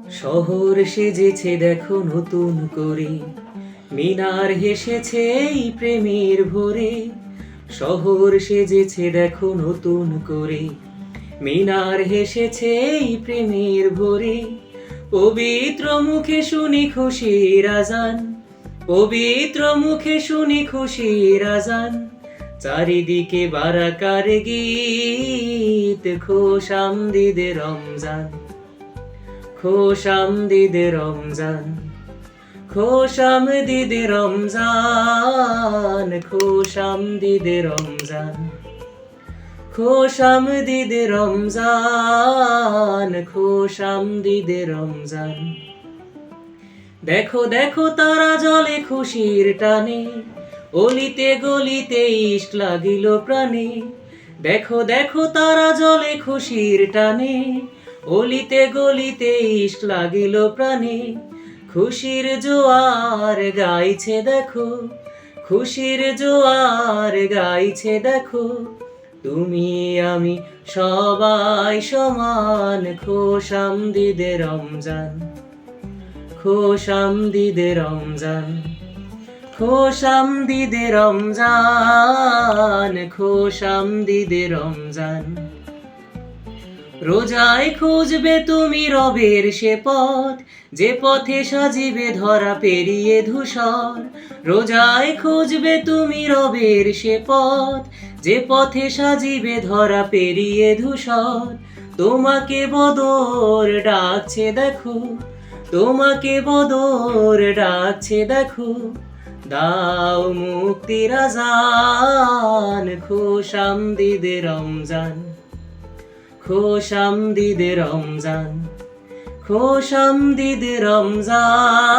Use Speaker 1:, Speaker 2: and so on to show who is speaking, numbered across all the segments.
Speaker 1: শহর সেজেছে দেখো নতুন করে, মিনার হেসেছে এই প্রেমের ভোরে। শহর সেজেছে দেখো নতুন করে, মিনার হেসেছে এই প্রেমের ভোরে। পবিত্র মুখে শুনি খুশির আজান, পবিত্র মুখে শুনি খুশির আজান। চারিদিকে বারাকার গীত, খোশামদিদে রমজান, খোশামদিদে রমজান, খোশামদিদে রমজান, খোশামদিদে রমজান, খোশামদিদে রমজান, খোশামদিদে রমজান। দেখো দেখো তারা জ্বলে খুশির টানে, অলিতে গলিতে ইশক লাগিল প্রাণে। দেখো দেখো তারা জ্বলে খুশির টানে, অলিতে গলিতে ইশক লাগিল প্রাণে। খুশির জোয়ার গাইছে দেখো, খুশির জোয়ার গাইছে দেখো। তুমি আমি সবাই সমান, খোশামদিদে রমজান, খোশামদিদে রমজান, খোশামদিদে রমজান, খোশামদিদে রমজান। রোজায় খুঁজবে তুমি রবের সে পথ, যে পথে সাজিবে ধরা পেরিয়ে ধূসর। রোজায় খুঁজবে তুমি রবের সে পথ, যে পথে সাজিবে ধরা পেরিয়ে ধূসর। তোমাকে বদর ডাকছে দেখো, তোমাকে বদর ডাকছে দেখো। দাও মুক্তির আজান, খোশামদিদে রমজান, খোশামদিদে রমজান, খোশামদিদে রমজান,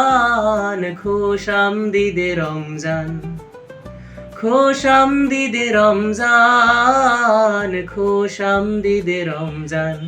Speaker 1: খোশামদিদে রমজান, খোশামদিদে রমজান, খোশামদিদে রমজান।